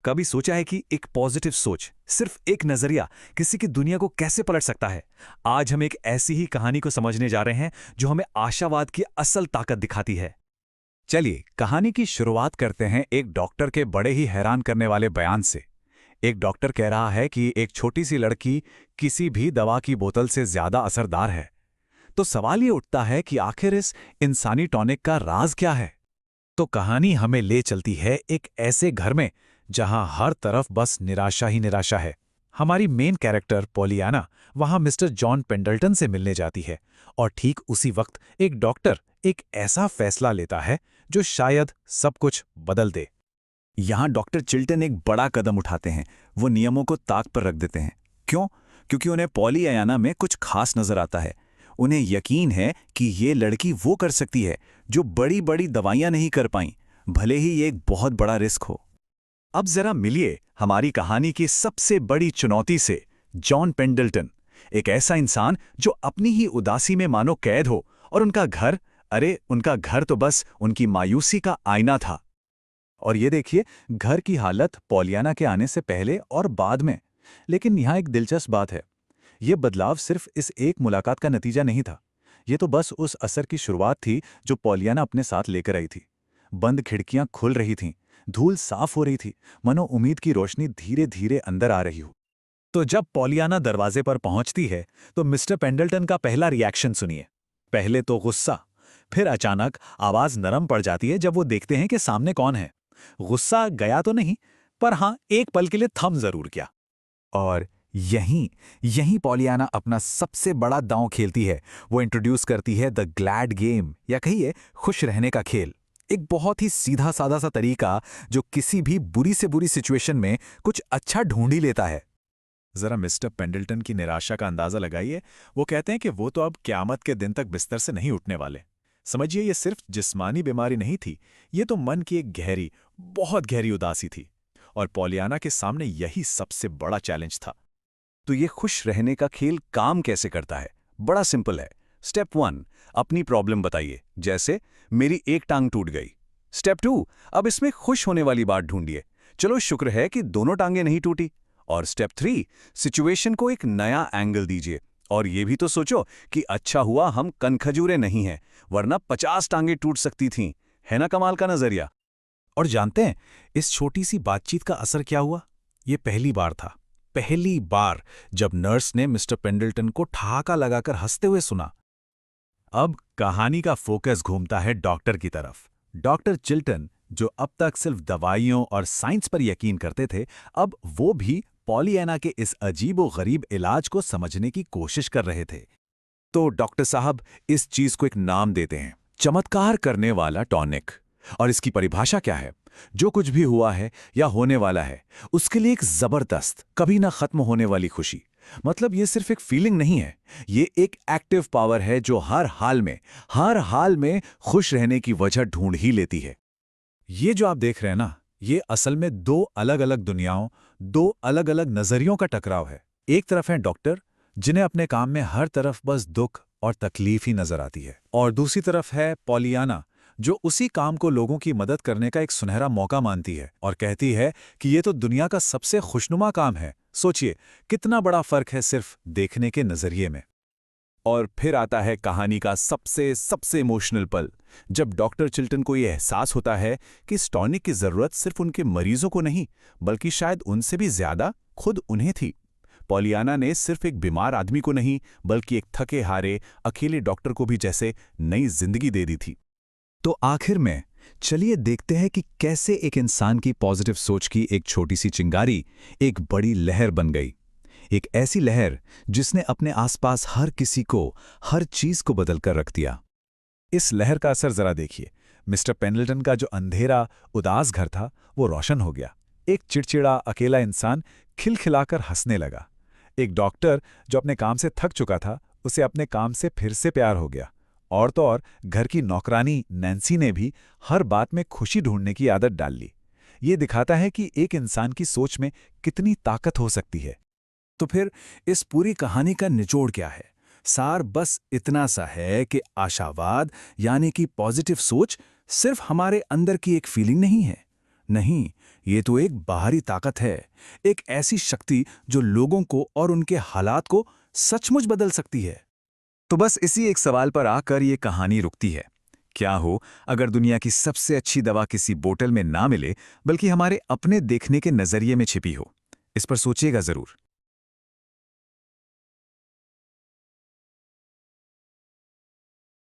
कभी सोचा है कि एक पॉजिटिव सोच, सिर्फ एक नजरिया किसी की दुनिया को कैसे पलट सकता है? आज हम एक ऐसी ही कहानी को समझने जा रहे हैं जो हमें आशावाद की असल ताकत दिखाती है। चलिए कहानी की शुरुआत करते हैं एक डॉक्टर के बड़े ही हैरान करने वाले बयान से। एक डॉक्टर कह रहा है कि एक छोटी सी लड़की किसी भी दवा की बोतल से ज्यादा असरदार है। तो सवाल ये उठता है कि आखिर इस इंसानी टॉनिक का राज क्या है? तो कहानी हमें ले चलती है एक ऐसे घर में जहां हर तरफ बस निराशा ही निराशा है। हमारी मेन कैरेक्टर पॉलियाना वहां मिस्टर जॉन पेंडल्टन से मिलने जाती है और ठीक उसी वक्त एक डॉक्टर एक ऐसा फैसला लेता है जो शायद सब कुछ बदल दे। यहाँ डॉक्टर चिल्टन एक बड़ा कदम उठाते हैं। वो नियमों को ताक पर रख देते हैं। क्यों? क्योंकि उन्हें पॉलियाना में कुछ खास नजर आता है। उन्हें यकीन है कि ये लड़की वो कर सकती है जो बड़ी बड़ी दवाइयां नहीं कर पाईं, भले ही ये एक बहुत बड़ा रिस्क हो। अब जरा मिलिए हमारी कहानी की सबसे बड़ी चुनौती से, जॉन पेंडल्टन, एक ऐसा इंसान जो अपनी ही उदासी में मानो कैद हो और उनका घर, अरे उनका घर तो बस उनकी मायूसी का आईना था। और ये देखिए घर की हालत पॉलियाना के आने से पहले और बाद में। लेकिन यहाँ एक दिलचस्प बात है, ये बदलाव सिर्फ इस एक मुलाकात का नतीजा नहीं था। ये तो बस उस असर की शुरुआत थी जो पॉलियाना अपने साथ लेकर आई थी। बंद खिड़कियां खुल रही थीं, धूल साफ हो रही थी, मनो उम्मीद की रोशनी धीरे धीरे अंदर आ रही हो। तो जब पॉलियाना दरवाजे पर पहुंचती है तो मिस्टर पेंडल्टन का पहला रिएक्शन सुनिए। पहले तो गुस्सा, फिर अचानक आवाज नरम पड़ जाती है जब वो देखते हैं कि सामने कौन है। गुस्सा गया तो नहीं, पर हां एक पल के लिए थम जरूर गया। और यहीं यहीं पॉलियाना अपना सबसे बड़ा दांव खेलती है। वो इंट्रोड्यूस करती है द ग्लैड गेम, या कहिए खुश रहने का खेल। एक बहुत ही सीधा साधा सा तरीका जो किसी भी बुरी से बुरी सिचुएशन में कुछ अच्छा ढूंढ ही लेता है। जरा मिस्टर पेंडल्टन की निराशा का अंदाजा लगाइए। वो कहते हैं कि वो तो अब क़यामत के दिन तक बिस्तर से नहीं उठने वाले। समझिए ये सिर्फ जिस्मानी बीमारी नहीं थी, ये तो मन की एक गहरी, बहुत गहरी उदासी थी। और पॉलियाना के सामने यही सबसे बड़ा चैलेंज था। तो ये खुश रहने का खेल काम कैसे करता है? बड़ा सिंपल है। स्टेप 1, अपनी प्रॉब्लम बताइए, जैसे मेरी एक टांग टूट गई। स्टेप 2, अब इसमें खुश होने वाली बात ढूंढिए, चलो शुक्र है कि दोनों टांगें नहीं टूटी। और स्टेप 3, सिचुएशन को एक नया एंगल दीजिए और ये भी तो सोचो कि अच्छा हुआ हम कनखजूरे नहीं हैं, वरना 50 टांगें टूट सकती थीं। है ना कमाल का नजरिया? और जानते हैं इस छोटी सी बातचीत का असर क्या हुआ? ये पहली बार था, पहली बार जब नर्स ने मिस्टर पेंडल्टन को ठहाका लगाकर हंसते हुए सुना। अब कहानी का फोकस घूमता है डॉक्टर की तरफ। डॉक्टर चिल्टन, जो अब तक सिर्फ दवाइयों और साइंस पर यकीन करते थे, अब वो भी पॉलियाना के इस अजीबो-गरीब इलाज को समझने की कोशिश कर रहे थे। तो डॉक्टर साहब इस चीज को एक नाम देते हैं, चमत्कार करने वाला टॉनिक। और इसकी परिभाषा क्या है? जो कुछ भी हुआ है या होने वाला है, उसके लिए एक जबरदस्त, कभी ना खत्म होने वाली खुशी। मतलब ये सिर्फ एक फीलिंग नहीं है, ये एक एक्टिव पावर है जो हर हाल में खुश रहने की वजह ढूंढ ही लेती है। ये जो आप देख रहे हैं ना, ये असल में दो अलग अलग दुनियाओं, दो अलग अलग नजरियों का टकराव है। एक तरफ है डॉक्टर, जिन्हें अपने काम में हर तरफ बस दुख और तकलीफ ही नजर आती है, और दूसरी तरफ है पॉलियाना, जो उसी काम को लोगों की मदद करने का एक सुनहरा मौका मानती है और कहती है कि ये तो दुनिया का सबसे खुशनुमा काम है। सोचिए कितना बड़ा फर्क है सिर्फ देखने के नजरिए में। और फिर आता है कहानी का सबसे इमोशनल पल, जब डॉक्टर चिल्टन को यह एहसास होता है कि इस टॉनिक की जरूरत सिर्फ उनके मरीजों को नहीं, बल्कि शायद उनसे भी ज्यादा खुद उन्हें थी। पॉलियाना ने सिर्फ एक बीमार आदमी को नहीं, बल्कि एक थके हारे अकेले डॉक्टर को भी जैसे नई जिंदगी दे दी थी। तो आखिर में चलिए देखते हैं कि कैसे एक इंसान की पॉजिटिव सोच की एक छोटी सी चिंगारी एक बड़ी लहर बन गई। एक ऐसी लहर जिसने अपने आसपास हर किसी को, हर चीज को बदलकर रख दिया। इस लहर का असर जरा देखिए। मिस्टर पेंडल्टन का जो अंधेरा, उदास घर था, वो रोशन हो गया। एक चिड़चिड़ा अकेला इंसान खिलखिलाकर हंसने लगा। एक डॉक्टर जो अपने काम से थक चुका था, उसे अपने काम से फिर से प्यार हो गया। और तो और घर की नौकरानी नैन्सी ने भी हर बात में खुशी ढूंढने की आदत डाल ली। ये दिखाता है कि एक इंसान की सोच में कितनी ताकत हो सकती है। तो फिर इस पूरी कहानी का निचोड़ क्या है? सार बस इतना सा है कि आशावाद यानी कि पॉजिटिव सोच सिर्फ हमारे अंदर की एक फीलिंग नहीं है। नहीं, ये तो एक बाहरी ताकत है, एक ऐसी शक्ति जो लोगों को और उनके हालात को सचमुच बदल सकती है। तो बस इसी एक सवाल पर आकर ये कहानी रुकती है। क्या हो अगर दुनिया की सबसे अच्छी दवा किसी बोतल में ना मिले, बल्कि हमारे अपने देखने के नजरिए में छिपी हो? इस पर सोचिएगा जरूर।